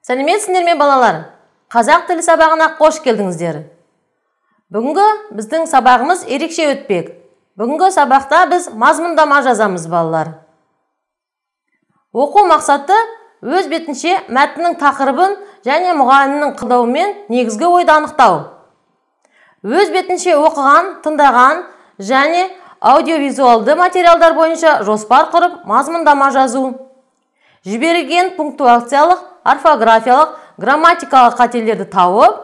Сәлеметсіңдер ме балалар? Қазақ тілі сабағына қош келдіңіздер. Бүгінгі біздің сабағымыз ерекше өтпек. Бүгінгі сабақта біз мазмұндама жазамыз балалар. Оқу мақсаты өз бетінше мәтіннің тақырыбын және мұғалімнің қолдауымен негізгі ойды анықтау. Өз бетінше оқыған, тыңдаған және аудиовизуалды материалдар бойынша жоспар құрып мазмұндама жазу. Жіберілген пунктуациялық, орфографиялық, грамматикалық қателерді тауып,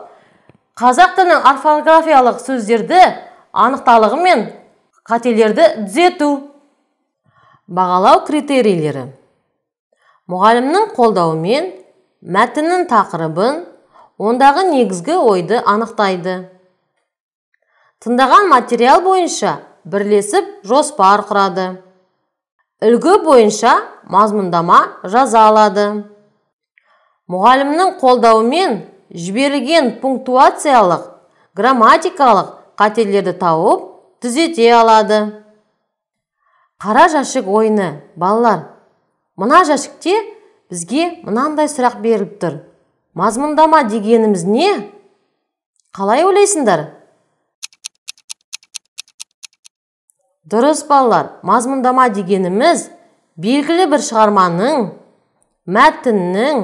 қазақ тілінің орфографиялық сөздерді анықталығы мен қателерді түзету. Бағалау критерийлері. Мұғалімнің қолдауымен мәтіннің тақырыбын, ондағы негізгі ойды анықтайды. Тыңдаған материал бойынша бірлесіп жоспар құрады. Үлгі бойынша мазмұндама жаза алады. Мұғалімнің қолдауымен жіберілген пунктуациялық, грамматикалық қателерді тауып, түзете алады. Қара жәшік ойыны, балалар. Мына жәшікте бізге мынандай сұрақ беріліп тұр. Мазмұндама дегеніміз не? Қалай ойлайсыңдар? Дұрыс балалар, мазмұндама дегеніміз белгілі бір шығарманың, мәтіннің,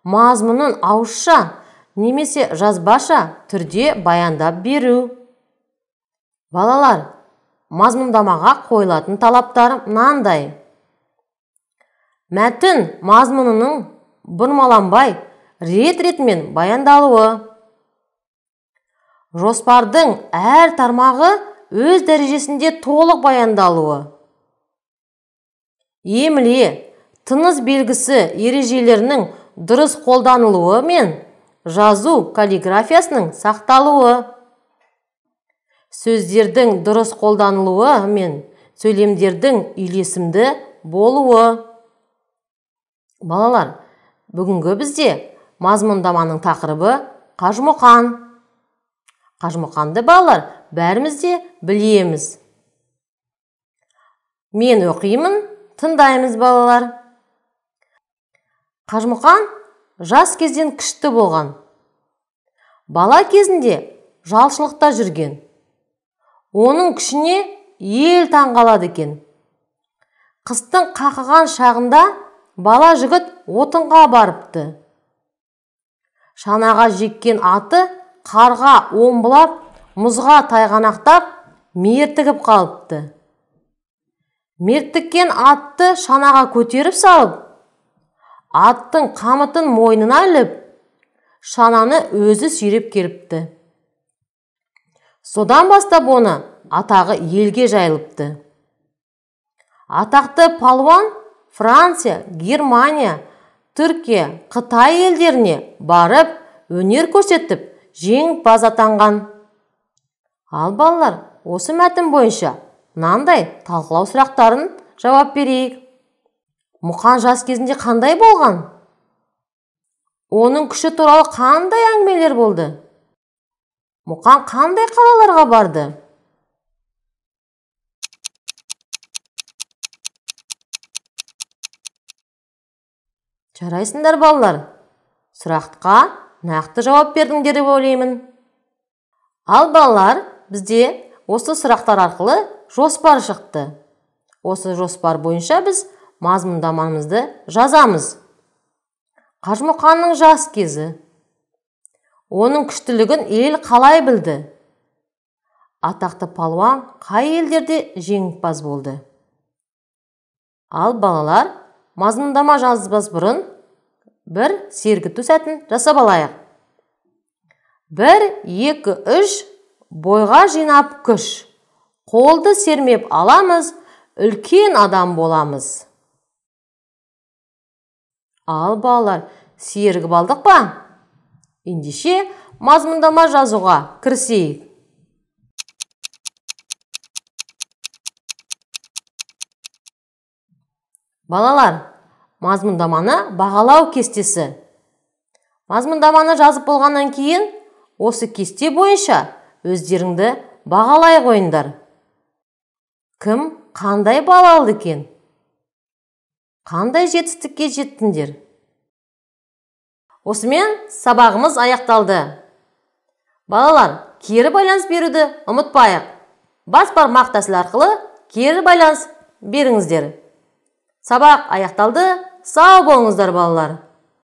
мазмұнын ауызша немесе жазбаша түрде баяндап беру. Балалар, мазмұндамаға қойылатын талаптар мынандай. Мәтін мазмұнының бұрмаланбай, рет-ретімен баяндалуы. Жоспардың әр тармағы өз дәрежесінде толық баяндалуы. Емле, тыныс белгісі ережелерінің дұрыс қолданылуы мен жазу каллиграфиясының сақталуы. Сөздердің дұрыс қолданылуы мен сөйлемдердің үйлесімді болуы. Балалар, бүгінгі бізде мазмұндаманың тақырыбы қажымұқан. Қажымұқанды балалар бәріміз де білеміз. Мен оқимын, тыңдаймыз балалар. Қажымұқан жас кезден күшті болған. Бала кезінде жалшылықта жүрген. Оның күшіне ел таңғалады екен. Қыстың қақыған шағында бала жігіт отынға барыпты. Шанаға жеккен аты қарға омбылап, мұзға тайғанақтап, мертігіп қалыпты. Мертіккен атты шанаға көтеріп салып, аттың қамытын мойнына іліп, шананы өзі сүйреп келіпті. Содан бастап оны атағы елге жайылыпты. Атақты палуан Франция, Германия, Түркия, Қытай елдеріне барып, өнер көрсетіп, жеңімпаз атанған. Ал балалар, осы мәтін бойынша мынандай талқылау сұрақтарын жауап берейік. Мұқан жас кезінде қандай болған? Оның күші туралы қандай әңгімелер болды? Мұқан қандай қалаларға барды? Жарайсыңдар балалар. Сұраққа нақты жауап бердіңдер деп ойлаймын. Ал балалар, бізде осы сұрақтар арқылы жоспар шықты. Осы жоспар бойынша біз мазмұндамамызды жазамыз. Қажымұқанның жас кезі. Оның күштілігін ел қалай білді? Атақты палуан қай елдерде жеңімпаз болды? Ал балалар, мазмұндама жазбас бұрын бір сергіту сәтін жасап алайық. 1, 2, 3 бойға жинап күш. Қолды сермеп аламыз, үлкен адам боламыз. Ал балалар, сергіп алдық па? Ендеше мазмұндама жазуға кірісейік. Балалар, мазмұндаманы бағалау кестесі. Мазмұндаманы жазып болғаннан кейін, осы кесте бойынша өздеріңді бағалай қойыңдар. Кім қандай бал алды екен? Қандай жетістікке жеттіңдер? Осымен сабағымыз аяқталды. Балалар, кері байланыс беруді ұмытпайық. Бас бармақ тәсілі арқылы кері байланыс беріңіздер. Сабақ аяқталды. Сау болыңыздар балалар.